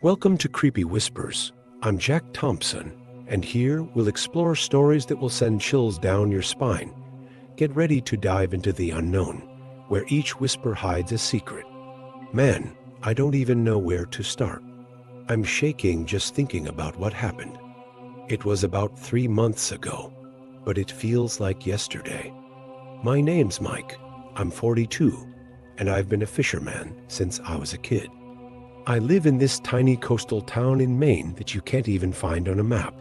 Welcome to Creepy Whispers. I'm Jack Thompson, and here we'll explore stories that will send chills down your spine. Get ready to dive into the unknown, where each whisper hides a secret. Man, I don't even know where to start. I'm shaking just thinking about what happened. It was about 3 months ago, but it feels like yesterday. My name's Mike. I'm 42, and I've been a fisherman since I was a kid. I live in this tiny coastal town in Maine that you can't even find on a map.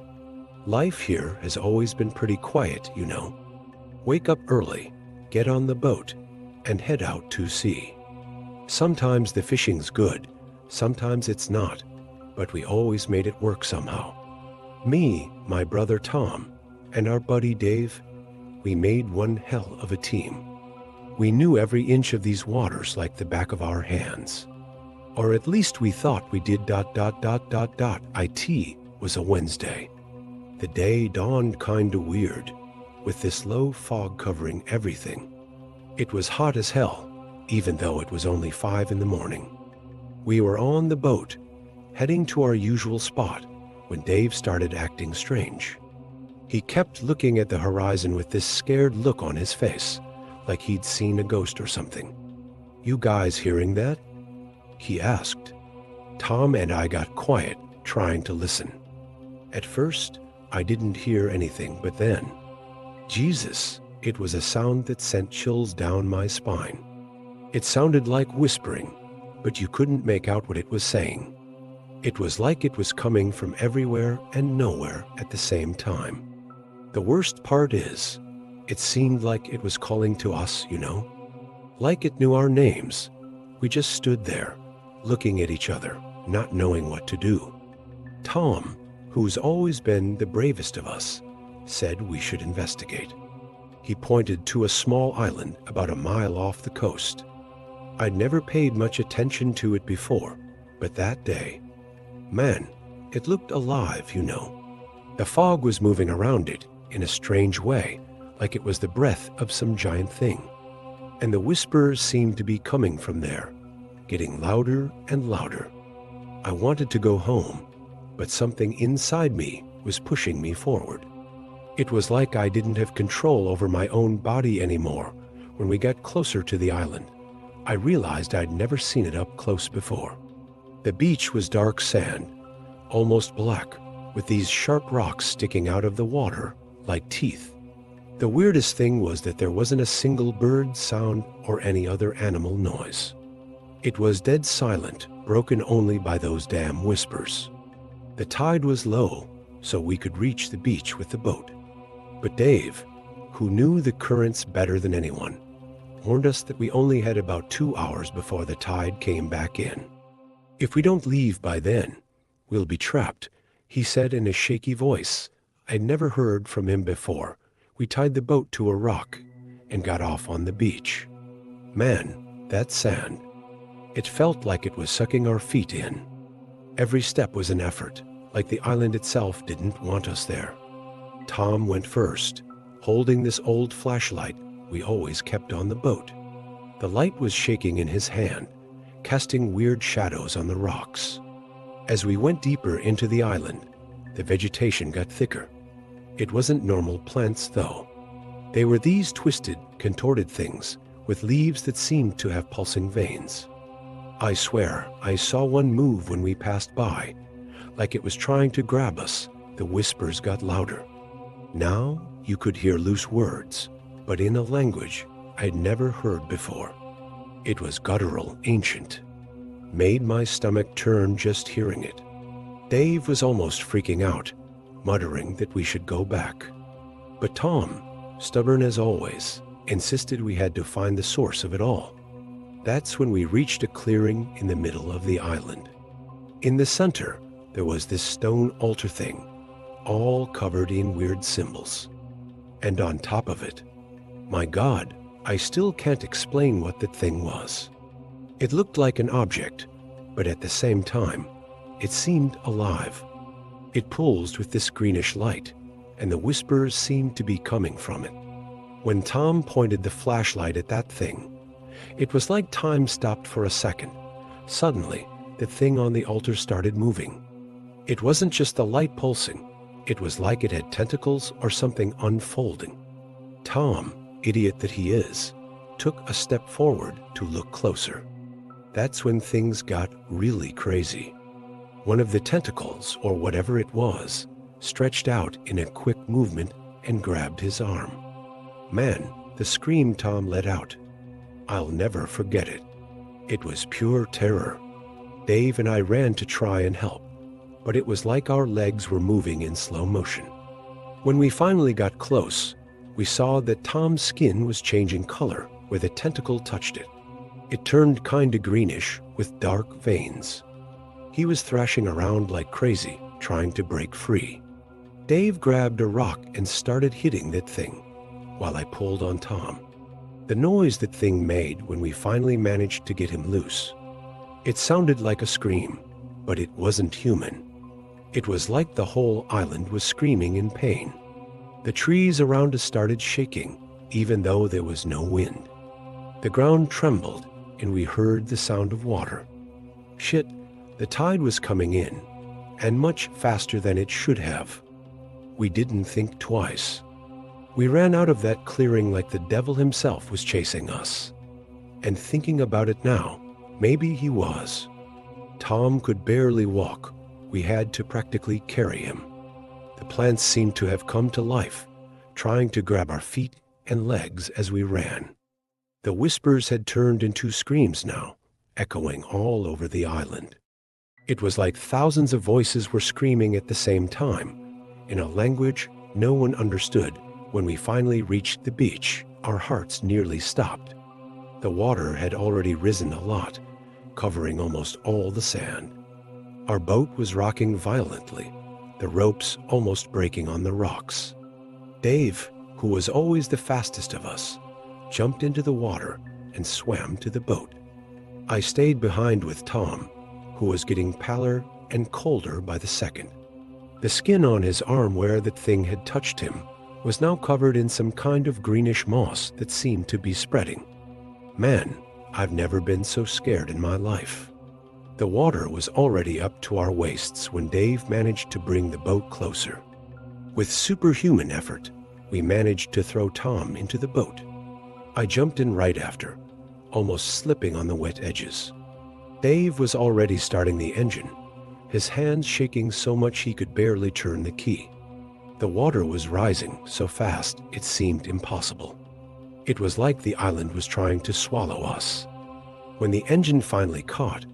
Life here has always been pretty quiet, you know. Wake up early, get on the boat, and head out to sea. Sometimes the fishing's good, sometimes it's not, but we always made it work somehow. Me, my brother Tom, and our buddy Dave, we made one hell of a team. We knew every inch of these waters like the back of our hands. Or at least we thought we did. It was a Wednesday. The day dawned kinda weird, with this low fog covering everything. It was hot as hell, even though it was only 5 in the morning. We were on the boat, heading to our usual spot, when Dave started acting strange. He kept looking at the horizon with this scared look on his face, like he'd seen a ghost or something. "You guys hearing that?" he asked. Tom and I got quiet, trying to listen. At first, I didn't hear anything, but then, Jesus, it was a sound that sent chills down my spine. It sounded like whispering, but you couldn't make out what it was saying. It was like it was coming from everywhere and nowhere at the same time. The worst part is, it seemed like it was calling to us, you know? Like it knew our names. We just stood there, looking at each other, not knowing what to do. Tom, who's always been the bravest of us, said we should investigate. He pointed to a small island about a mile off the coast. I'd never paid much attention to it before, but that day, man, it looked alive, you know. The fog was moving around it in a strange way, like it was the breath of some giant thing. And the whispers seemed to be coming from there, getting louder and louder. I wanted to go home, but something inside me was pushing me forward. It was like I didn't have control over my own body anymore. When we got closer to the island, I realized I'd never seen it up close before. The beach was dark sand, almost black, with these sharp rocks sticking out of the water like teeth. The weirdest thing was that there wasn't a single bird sound or any other animal noise. It was dead silent, broken only by those damn whispers. The tide was low, so we could reach the beach with the boat. But Dave, who knew the currents better than anyone, warned us that we only had about 2 hours before the tide came back in. "If we don't leave by then, we'll be trapped," he said in a shaky voice. I'd never heard from him before. We tied the boat to a rock and got off on the beach. Man, that sand. It felt like it was sucking our feet in. Every step was an effort, like the island itself didn't want us there. Tom went first, holding this old flashlight we always kept on the boat. The light was shaking in his hand, casting weird shadows on the rocks. As we went deeper into the island, the vegetation got thicker. It wasn't normal plants, though. They were these twisted, contorted things with leaves that seemed to have pulsing veins. I swear, I saw one move when we passed by, like it was trying to grab us. The whispers got louder. Now you could hear loose words, but in a language I'd never heard before. It was guttural, ancient. Made my stomach turn just hearing it. Dave was almost freaking out, muttering that we should go back. But Tom, stubborn as always, insisted we had to find the source of it all. That's when we reached a clearing in the middle of the island. In the center, there was this stone altar thing, all covered in weird symbols. And on top of it, my God, I still can't explain what that thing was. It looked like an object, but at the same time, it seemed alive. It pulsed with this greenish light, and the whispers seemed to be coming from it. When Tom pointed the flashlight at that thing, it was like time stopped for a second. Suddenly, the thing on the altar started moving. It wasn't just the light pulsing. It was like it had tentacles or something unfolding. Tom, idiot that he is, took a step forward to look closer. That's when things got really crazy. One of the tentacles, or whatever it was, stretched out in a quick movement and grabbed his arm. Man, the scream Tom let out. I'll never forget it. It was pure terror. Dave and I ran to try and help, but it was like our legs were moving in slow motion. When we finally got close, we saw that Tom's skin was changing color where the tentacle touched it. It turned kinda greenish with dark veins. He was thrashing around like crazy, trying to break free. Dave grabbed a rock and started hitting that thing, while I pulled on Tom. The noise that thing made when we finally managed to get him loose. It sounded like a scream, but it wasn't human. It was like the whole island was screaming in pain. The trees around us started shaking, even though there was no wind. The ground trembled, and we heard the sound of water. Shit, the tide was coming in, and much faster than it should have. We didn't think twice. We ran out of that clearing like the devil himself was chasing us. And thinking about it now, maybe he was. Tom could barely walk. We had to practically carry him. The plants seemed to have come to life, trying to grab our feet and legs as we ran. The whispers had turned into screams now, echoing all over the island. It was like thousands of voices were screaming at the same time, in a language no one understood. When we finally reached the beach, our hearts nearly stopped. The water had already risen a lot, covering almost all the sand. Our boat was rocking violently, the ropes almost breaking on the rocks. Dave, who was always the fastest of us, jumped into the water and swam to the boat. I stayed behind with Tom, who was getting paler and colder by the second. The skin on his arm where that thing had touched him was now covered in some kind of greenish moss that seemed to be spreading. Man, I've never been so scared in my life. The water was already up to our waists when Dave managed to bring the boat closer. With superhuman effort, we managed to throw Tom into the boat. I jumped in right after, almost slipping on the wet edges. Dave was already starting the engine, his hands shaking so much he could barely turn the key. The water was rising so fast it seemed impossible. It was like the island was trying to swallow us. When the engine finally caught,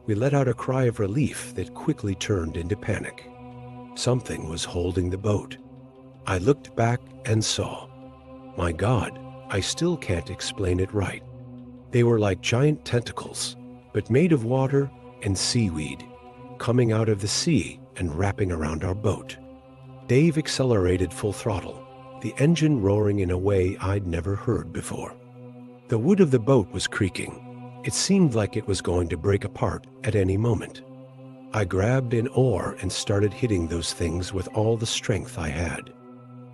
we let out a cry of relief that quickly turned into panic. Something was holding the boat. I looked back and saw. My God, I still can't explain it right. They were like giant tentacles, but made of water and seaweed, coming out of the sea and wrapping around our boat. Dave accelerated full throttle, the engine roaring in a way I'd never heard before. The wood of the boat was creaking. It seemed like it was going to break apart at any moment. I grabbed an oar and started hitting those things with all the strength I had.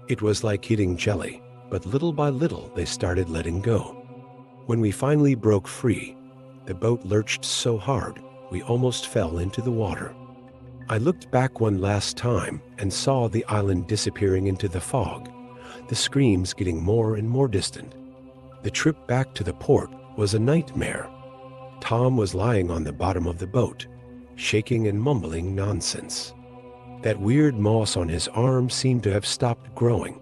It was like hitting jelly, but little by little they started letting go. When we finally broke free, the boat lurched so hard we almost fell into the water. I looked back one last time and saw the island disappearing into the fog, the screams getting more and more distant. The trip back to the port was a nightmare. Tom was lying on the bottom of the boat, shaking and mumbling nonsense. That weird moss on his arm seemed to have stopped growing,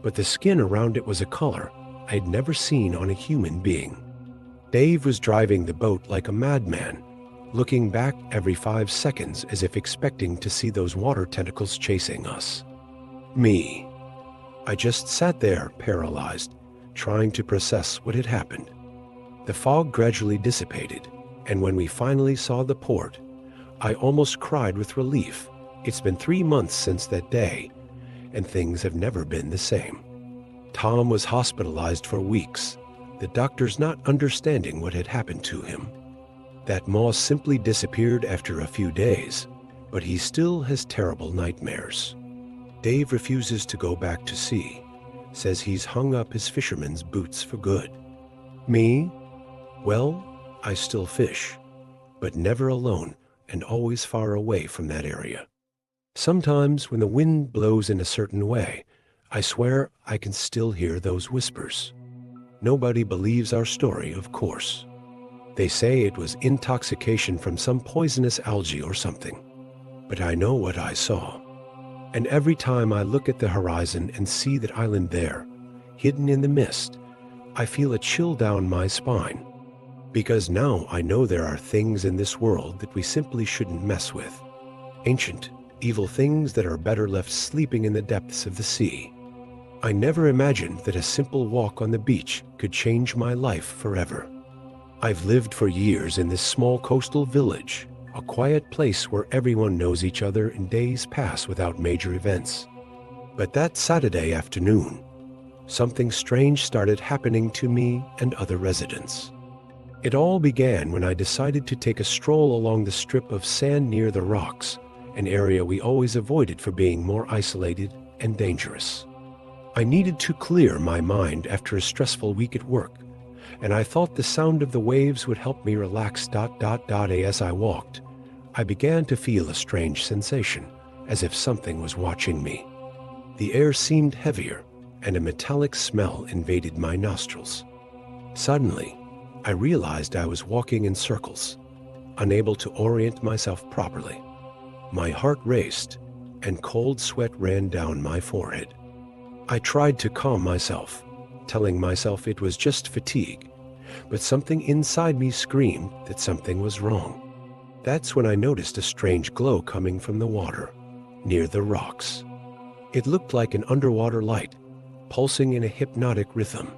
but the skin around it was a color I'd never seen on a human being. Dave was driving the boat like a madman, looking back every 5 seconds as if expecting to see those water tentacles chasing us. Me. I just sat there, paralyzed, trying to process what had happened. The fog gradually dissipated, and when we finally saw the port, I almost cried with relief. It's been 3 months since that day, and things have never been the same. Tom was hospitalized for weeks, the doctors not understanding what had happened to him. That moss simply disappeared after a few days, but he still has terrible nightmares. Dave refuses to go back to sea, says he's hung up his fisherman's boots for good. Me? Well, I still fish, but never alone and always far away from that area. Sometimes when the wind blows in a certain way, I swear I can still hear those whispers. Nobody believes our story, of course. They say it was intoxication from some poisonous algae or something. But I know what I saw. And every time I look at the horizon and see that island there, hidden in the mist, I feel a chill down my spine. Because now I know there are things in this world that we simply shouldn't mess with. Ancient, evil things that are better left sleeping in the depths of the sea. I never imagined that a simple walk on the beach could change my life forever. I've lived for years in this small coastal village, a quiet place where everyone knows each other and days pass without major events. But that Saturday afternoon, something strange started happening to me and other residents. It all began when I decided to take a stroll along the strip of sand near the rocks, an area we always avoided for being more isolated and dangerous. I needed to clear my mind after a stressful week at work, and I thought the sound of the waves would help me relax. As I walked, I began to feel a strange sensation, as if something was watching me. The air seemed heavier, and a metallic smell invaded my nostrils. Suddenly, I realized I was walking in circles, unable to orient myself properly. My heart raced, and cold sweat ran down my forehead. I tried to calm myself, telling myself it was just fatigue, but something inside me screamed that something was wrong. That's when I noticed a strange glow coming from the water, near the rocks. It looked like an underwater light, pulsing in a hypnotic rhythm.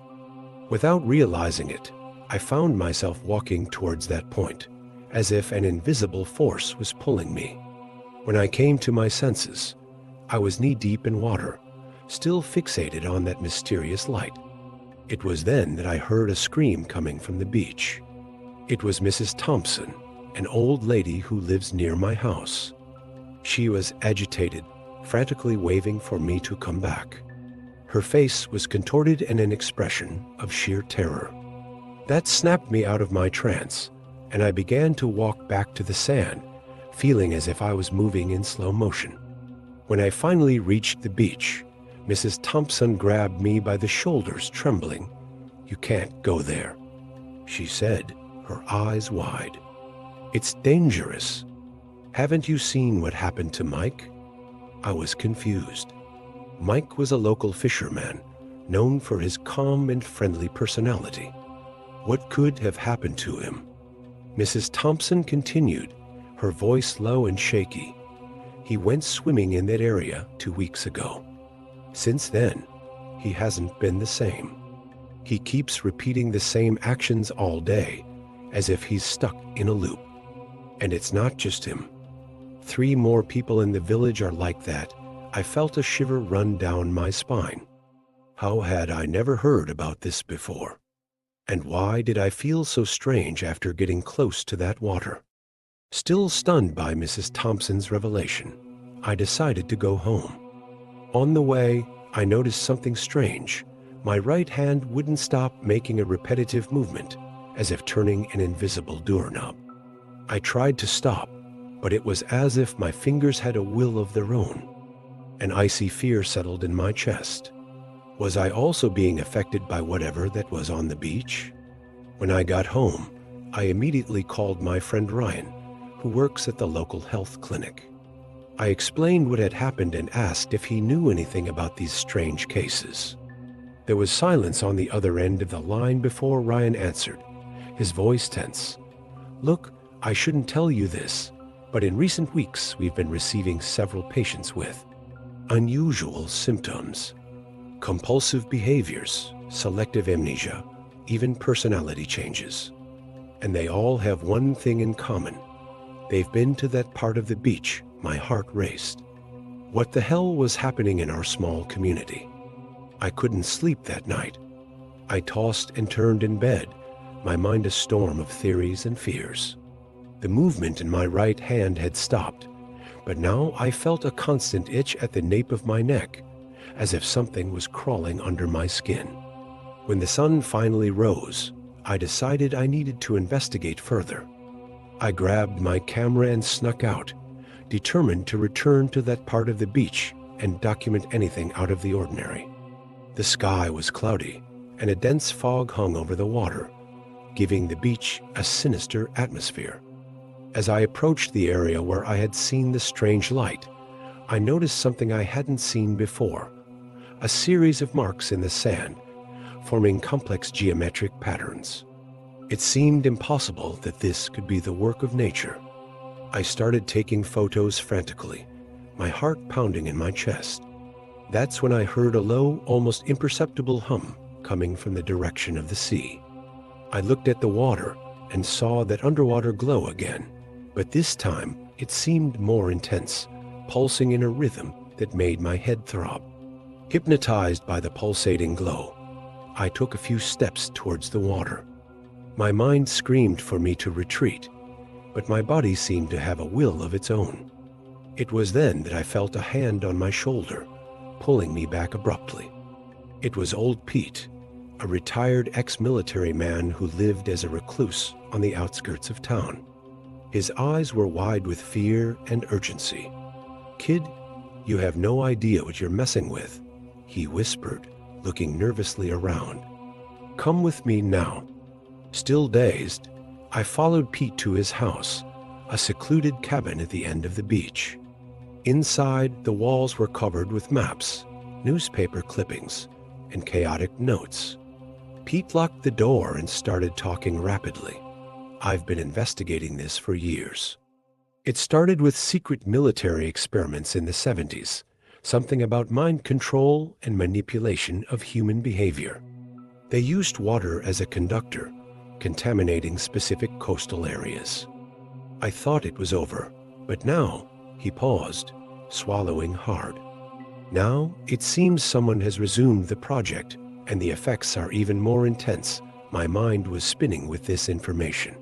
Without realizing it, I found myself walking towards that point, as if an invisible force was pulling me. When I came to my senses, I was knee-deep in water, still fixated on that mysterious light. It was then that I heard a scream coming from the beach. It was Mrs. Thompson, an old lady who lives near my house. She was agitated, frantically waving for me to come back. Her face was contorted in an expression of sheer terror. That snapped me out of my trance, and I began to walk back to the sand, feeling as if I was moving in slow motion. When I finally reached the beach, Mrs. Thompson grabbed me by the shoulders, trembling. "You can't go there," she said, her eyes wide. "It's dangerous. Haven't you seen what happened to Mike?" I was confused. Mike was a local fisherman, known for his calm and friendly personality. What could have happened to him? Mrs. Thompson continued, her voice low and shaky. "He went swimming in that area 2 weeks ago. Since then, he hasn't been the same. He keeps repeating the same actions all day, as if he's stuck in a loop. And it's not just him. 3 more people in the village are like that." I felt a shiver run down my spine. How had I never heard about this before? And why did I feel so strange after getting close to that water? Still stunned by Mrs. Thompson's revelation, I decided to go home. On the way, I noticed something strange. My right hand wouldn't stop making a repetitive movement, as if turning an invisible doorknob. I tried to stop, but it was as if my fingers had a will of their own. An icy fear settled in my chest. Was I also being affected by whatever that was on the beach? When I got home, I immediately called my friend Ryan, who works at the local health clinic. I explained what had happened and asked if he knew anything about these strange cases. There was silence on the other end of the line before Ryan answered, his voice tense. "Look, I shouldn't tell you this, but in recent weeks we've been receiving several patients with unusual symptoms, compulsive behaviors, selective amnesia, even personality changes. And they all have one thing in common. They've been to that part of the beach." My heart raced. What the hell was happening in our small community? I couldn't sleep that night. I tossed and turned in bed, my mind a storm of theories and fears. The movement in my right hand had stopped, but now I felt a constant itch at the nape of my neck, as if something was crawling under my skin. When the sun finally rose, I decided I needed to investigate further. I grabbed my camera and snuck out, determined to return to that part of the beach and document anything out of the ordinary. The sky was cloudy, and a dense fog hung over the water, giving the beach a sinister atmosphere. As I approached the area where I had seen the strange light, I noticed something I hadn't seen before: a series of marks in the sand, forming complex geometric patterns. It seemed impossible that this could be the work of nature. I started taking photos frantically, my heart pounding in my chest. That's when I heard a low, almost imperceptible hum coming from the direction of the sea. I looked at the water and saw that underwater glow again, but this time it seemed more intense, pulsing in a rhythm that made my head throb. Hypnotized by the pulsating glow, I took a few steps towards the water. My mind screamed for me to retreat, but my body seemed to have a will of its own. It was then that I felt a hand on my shoulder, pulling me back abruptly. It was old Pete, a retired ex-military man who lived as a recluse on the outskirts of town. His eyes were wide with fear and urgency. "Kid, you have no idea what you're messing with," he whispered, looking nervously around. "Come with me now." Still dazed, I followed Pete to his house, a secluded cabin at the end of the beach. Inside, the walls were covered with maps, newspaper clippings, and chaotic notes. Pete locked the door and started talking rapidly. "I've been investigating this for years. It started with secret military experiments in the 70s, something about mind control and manipulation of human behavior. They used water as a conductor, contaminating specific coastal areas. I thought it was over, but now," he paused, swallowing hard. "Now it seems someone has resumed the project, and the effects are even more intense." My mind was spinning with this information.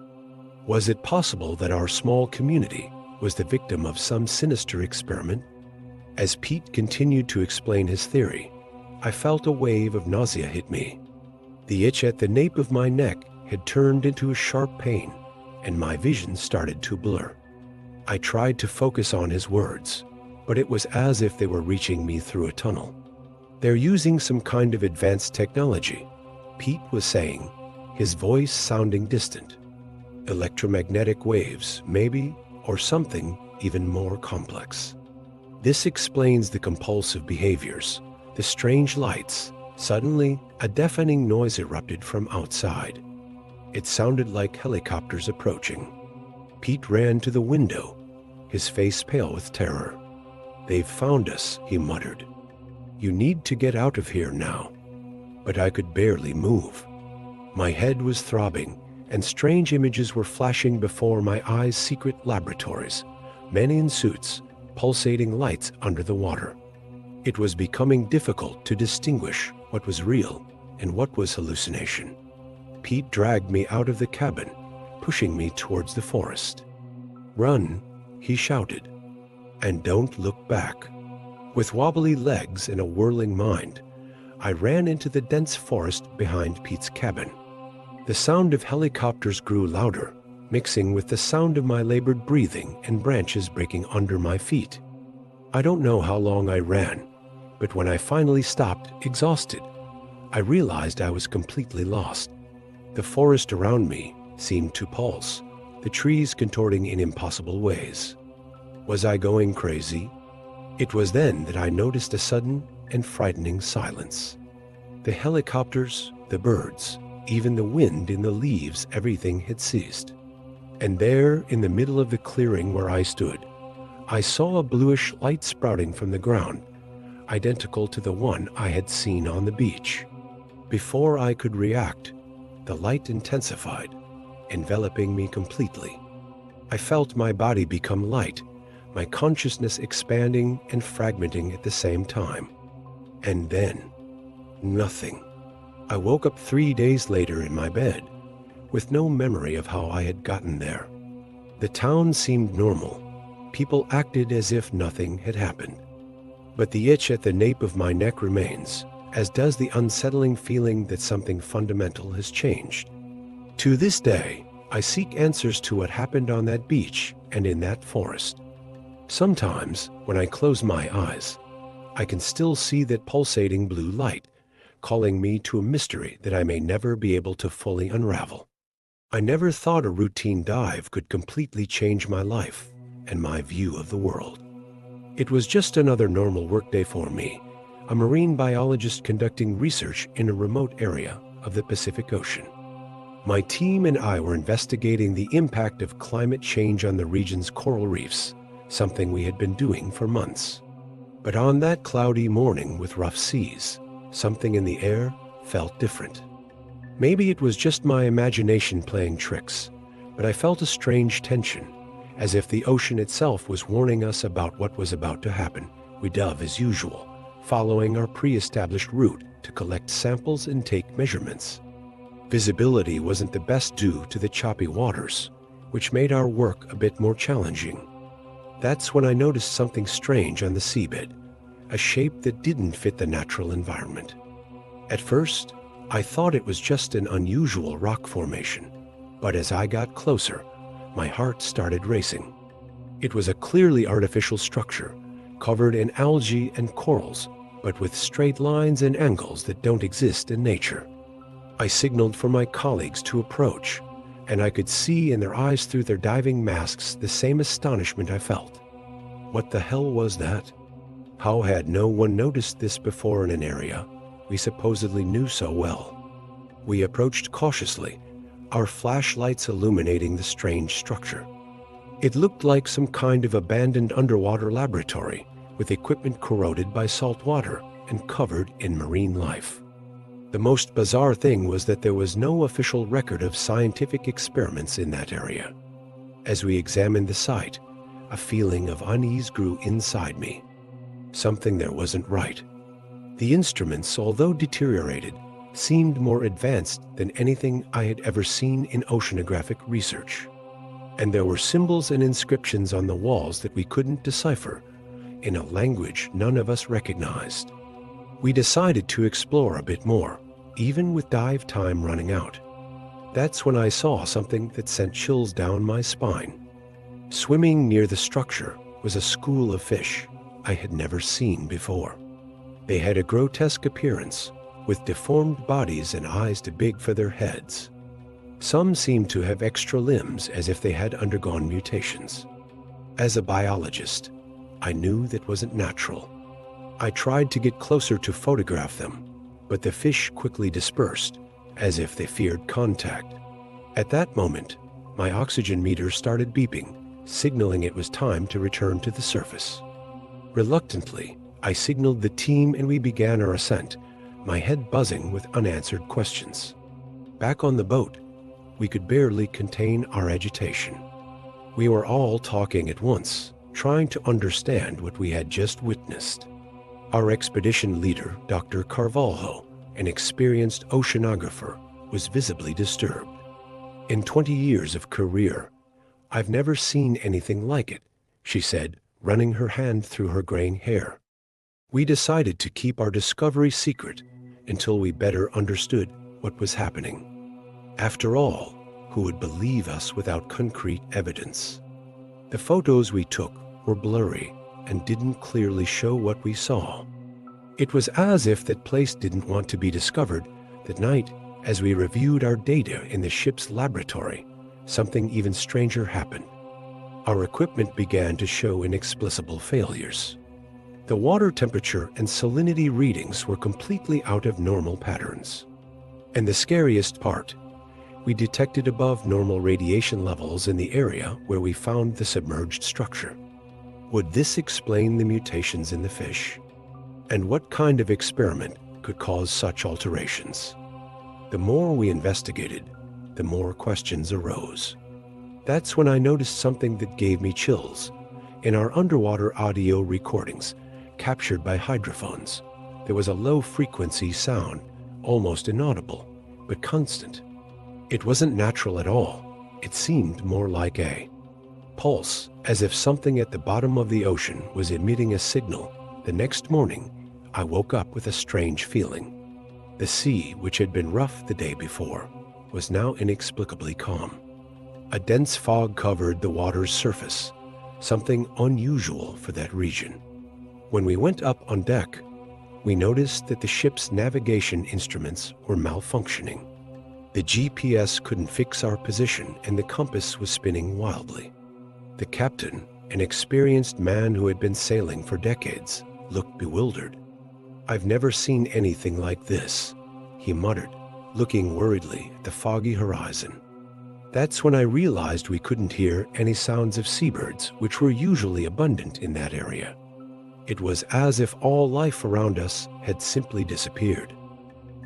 Was it possible that our small community was the victim of some sinister experiment? As Pete continued to explain his theory, I felt a wave of nausea hit me. The itch at the nape of my neck had turned into a sharp pain, and my vision started to blur. I tried to focus on his words, but it was as if they were reaching me through a tunnel. "They're using some kind of advanced technology," Pete was saying, his voice sounding distant. "Electromagnetic waves, maybe, or something even more complex. This explains the compulsive behaviors, the strange lights." Suddenly, a deafening noise erupted from outside. It sounded like helicopters approaching. Pete ran to the window, his face pale with terror. "They've found us," he muttered. "You need to get out of here now." But I could barely move. My head was throbbing, and strange images were flashing before my eyes. Secret laboratories, men in suits, pulsating lights under the water. It was becoming difficult to distinguish what was real and what was hallucination. Pete dragged me out of the cabin, pushing me towards the forest. "Run," he shouted, "and don't look back." With wobbly legs and a whirling mind, I ran into the dense forest behind Pete's cabin. The sound of helicopters grew louder, mixing with the sound of my labored breathing and branches breaking under my feet. I don't know how long I ran, but when I finally stopped, exhausted, I realized I was completely lost. The forest around me seemed to pulse, the trees contorting in impossible ways. Was I going crazy? It was then that I noticed a sudden and frightening silence. The helicopters, the birds, even the wind in the leaves, everything had ceased. And there, in the middle of the clearing where I stood, I saw a bluish light sprouting from the ground, identical to the one I had seen on the beach. Before I could react, the light intensified, enveloping me completely. I felt my body become light, my consciousness expanding and fragmenting at the same time. And then, nothing. I woke up 3 days later in my bed, with no memory of how I had gotten there. The town seemed normal. People acted as if nothing had happened. But the itch at the nape of my neck remains, as does the unsettling feeling that something fundamental has changed. To this day, I seek answers to what happened on that beach and in that forest. Sometimes, when I close my eyes, I can still see that pulsating blue light, calling me to a mystery that I may never be able to fully unravel. I never thought a routine dive could completely change my life and my view of the world. It was just another normal workday for me, a marine biologist conducting research in a remote area of the Pacific Ocean. My team and I were investigating the impact of climate change on the region's coral reefs, something we had been doing for months. But on that cloudy morning with rough seas, something in the air felt different. Maybe it was just my imagination playing tricks, but I felt a strange tension, as if the ocean itself was warning us about what was about to happen. We dove as usual, following our pre-established route to collect samples and take measurements. Visibility wasn't the best due to the choppy waters, which made our work a bit more challenging. That's when I noticed something strange on the seabed, a shape that didn't fit the natural environment. At first, I thought it was just an unusual rock formation, but as I got closer, my heart started racing. It was a clearly artificial structure, covered in algae and corals, but with straight lines and angles that don't exist in nature. I signaled for my colleagues to approach, and I could see in their eyes through their diving masks the same astonishment I felt. What the hell was that? How had no one noticed this before in an area we supposedly knew so well? We approached cautiously, our flashlights illuminating the strange structure. It looked like some kind of abandoned underwater laboratory, with equipment corroded by salt water and covered in marine life. The most bizarre thing was that there was no official record of scientific experiments in that area. As we examined the site, a feeling of unease grew inside me. Something there wasn't right. The instruments, although deteriorated, seemed more advanced than anything I had ever seen in oceanographic research. And there were symbols and inscriptions on the walls that we couldn't decipher, in a language none of us recognized. We decided to explore a bit more, even with dive time running out. That's when I saw something that sent chills down my spine. Swimming near the structure was a school of fish I had never seen before. They had a grotesque appearance, with deformed bodies and eyes too big for their heads. Some seemed to have extra limbs as if they had undergone mutations. As a biologist, I knew that wasn't natural. I tried to get closer to photograph them, but the fish quickly dispersed, as if they feared contact. At that moment, my oxygen meter started beeping, signaling it was time to return to the surface. Reluctantly, I signaled the team and we began our ascent, my head buzzing with unanswered questions. Back on the boat, we could barely contain our agitation. We were all talking at once, trying to understand what we had just witnessed. Our expedition leader, Dr. Carvalho, an experienced oceanographer, was visibly disturbed. In 20 years of career, I've never seen anything like it, she said, running her hand through her graying hair. We decided to keep our discovery secret until we better understood what was happening. After all, who would believe us without concrete evidence? The photos we took were blurry and didn't clearly show what we saw. It was as if that place didn't want to be discovered. That night, as we reviewed our data in the ship's laboratory, something even stranger happened. Our equipment began to show inexplicable failures. The water temperature and salinity readings were completely out of normal patterns. And the scariest part, we detected above normal radiation levels in the area where we found the submerged structure. Would this explain the mutations in the fish? And what kind of experiment could cause such alterations? The more we investigated, the more questions arose. That's when I noticed something that gave me chills. In our underwater audio recordings, captured by hydrophones, there was a low-frequency sound, almost inaudible, but constant. It wasn't natural at all. It seemed more like a pulse, as if something at the bottom of the ocean was emitting a signal. The next morning, I woke up with a strange feeling. The sea, which had been rough the day before, was now inexplicably calm. A dense fog covered the water's surface, something unusual for that region. When we went up on deck, we noticed that the ship's navigation instruments were malfunctioning. The GPS couldn't fix our position and the compass was spinning wildly. The captain, an experienced man who had been sailing for decades, looked bewildered. "I've never seen anything like this," he muttered, looking worriedly at the foggy horizon. That's when I realized we couldn't hear any sounds of seabirds, which were usually abundant in that area. It was as if all life around us had simply disappeared.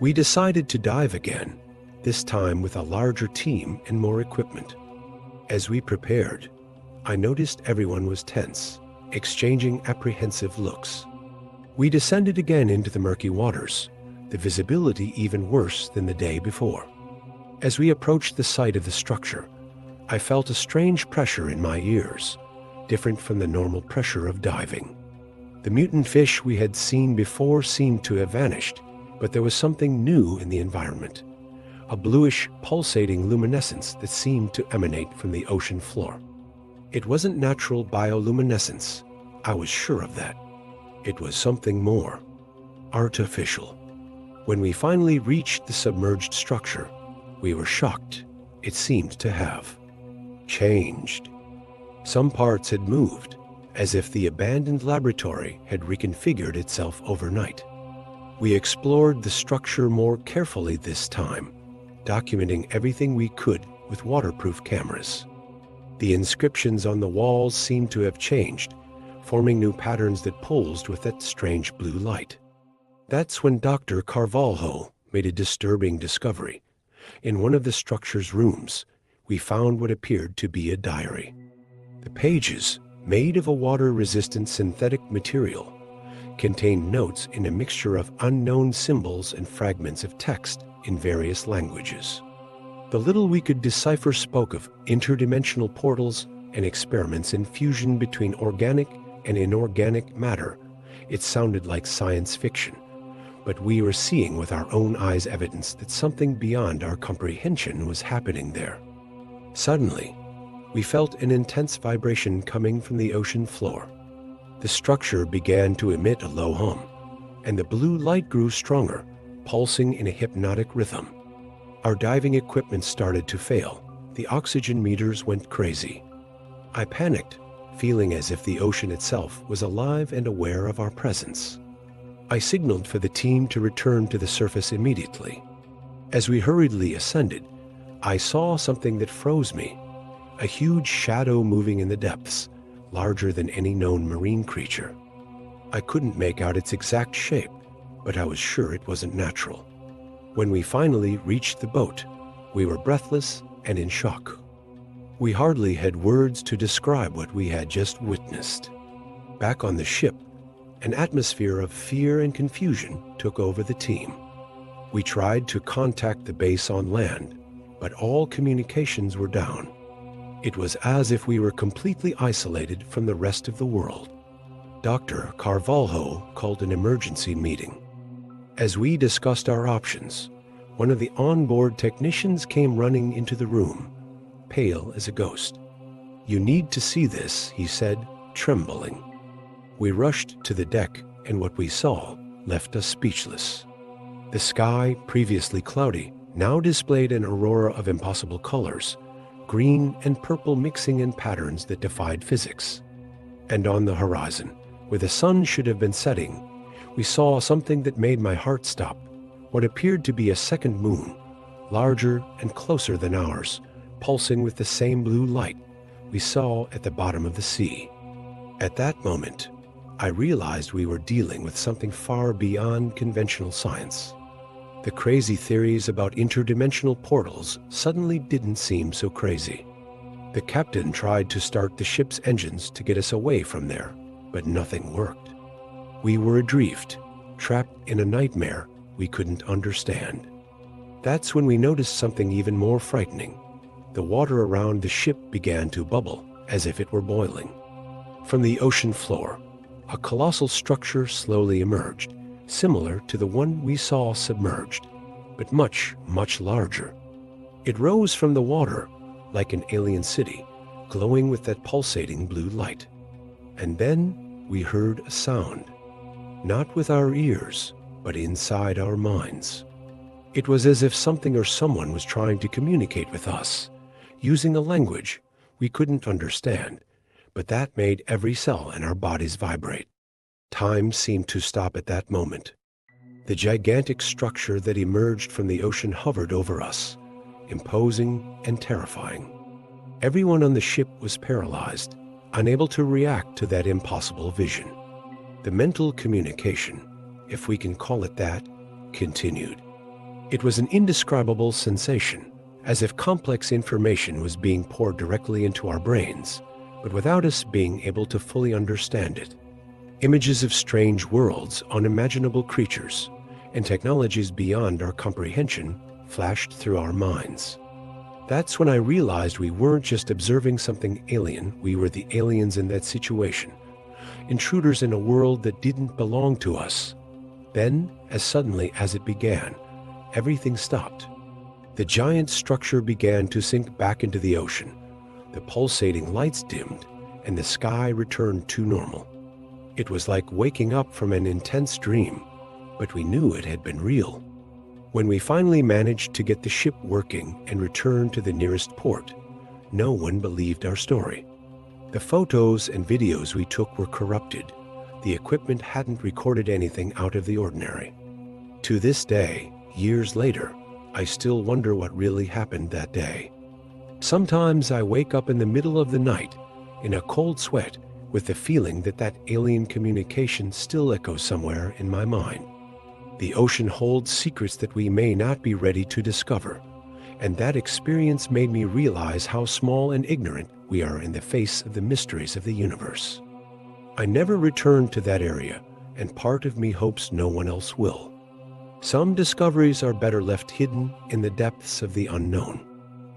We decided to dive again, this time with a larger team and more equipment. As we prepared, I noticed everyone was tense, exchanging apprehensive looks. We descended again into the murky waters, the visibility even worse than the day before. As we approached the site of the structure, I felt a strange pressure in my ears, different from the normal pressure of diving. The mutant fish we had seen before seemed to have vanished, but there was something new in the environment, a bluish, pulsating luminescence that seemed to emanate from the ocean floor. It wasn't natural bioluminescence, I was sure of that. It was something more, artificial. When we finally reached the submerged structure, we were shocked. It seemed to have changed. Some parts had moved, as if the abandoned laboratory had reconfigured itself overnight. We explored the structure more carefully this time, documenting everything we could with waterproof cameras. The inscriptions on the walls seemed to have changed, forming new patterns that pulsed with that strange blue light. That's when Dr. Carvalho made a disturbing discovery. In one of the structure's rooms, we found what appeared to be a diary. The pages, made of a water-resistant synthetic material, contained notes in a mixture of unknown symbols and fragments of text in various languages. The little we could decipher spoke of interdimensional portals and experiments in fusion between organic and inorganic matter. It sounded like science fiction, but we were seeing with our own eyes evidence that something beyond our comprehension was happening there. Suddenly, we felt an intense vibration coming from the ocean floor. The structure began to emit a low hum, and the blue light grew stronger, pulsing in a hypnotic rhythm. Our diving equipment started to fail. The oxygen meters went crazy. I panicked, feeling as if the ocean itself was alive and aware of our presence. I signaled for the team to return to the surface immediately. As we hurriedly ascended, I saw something that froze me, a huge shadow moving in the depths, larger than any known marine creature. I couldn't make out its exact shape, but I was sure it wasn't natural. When we finally reached the boat, we were breathless and in shock. We hardly had words to describe what we had just witnessed. Back on the ship, an atmosphere of fear and confusion took over the team. We tried to contact the base on land, but all communications were down. It was as if we were completely isolated from the rest of the world. Dr. Carvalho called an emergency meeting. As we discussed our options, one of the onboard technicians came running into the room, pale as a ghost. "You need to see this," he said, trembling. We rushed to the deck, and what we saw left us speechless. The sky, previously cloudy, now displayed an aurora of impossible colors, green and purple mixing in patterns that defied physics. And on the horizon, where the sun should have been setting, we saw something that made my heart stop, what appeared to be a second moon, larger and closer than ours, pulsing with the same blue light we saw at the bottom of the sea. At that moment, I realized we were dealing with something far beyond conventional science. The crazy theories about interdimensional portals suddenly didn't seem so crazy. The captain tried to start the ship's engines to get us away from there, but nothing worked. We were adrift, trapped in a nightmare we couldn't understand. That's when we noticed something even more frightening. The water around the ship began to bubble, as if it were boiling. From the ocean floor, a colossal structure slowly emerged, similar to the one we saw submerged, but much, much larger. It rose from the water like an alien city, glowing with that pulsating blue light. And then we heard a sound, not with our ears, but inside our minds. It was as if something or someone was trying to communicate with us, using a language we couldn't understand, but that made every cell in our bodies vibrate. Time seemed to stop at that moment. The gigantic structure that emerged from the ocean hovered over us, imposing and terrifying. Everyone on the ship was paralyzed, unable to react to that impossible vision. The mental communication, if we can call it that, continued. It was an indescribable sensation, as if complex information was being poured directly into our brains, but without us being able to fully understand it. Images of strange worlds, unimaginable creatures, and technologies beyond our comprehension flashed through our minds. That's when I realized we weren't just observing something alien, we were the aliens in that situation, intruders in a world that didn't belong to us. Then, as suddenly as it began, everything stopped. The giant structure began to sink back into the ocean. The pulsating lights dimmed, and the sky returned to normal. It was like waking up from an intense dream, but we knew it had been real. When we finally managed to get the ship working and return to the nearest port, no one believed our story. The photos and videos we took were corrupted. The equipment hadn't recorded anything out of the ordinary. To this day, years later, I still wonder what really happened that day. Sometimes I wake up in the middle of the night, in a cold sweat, with the feeling that alien communication still echoes somewhere in my mind. The ocean holds secrets that we may not be ready to discover, and that experience made me realize how small and ignorant we are in the face of the mysteries of the universe. I never returned to that area, and part of me hopes no one else will. Some discoveries are better left hidden in the depths of the unknown.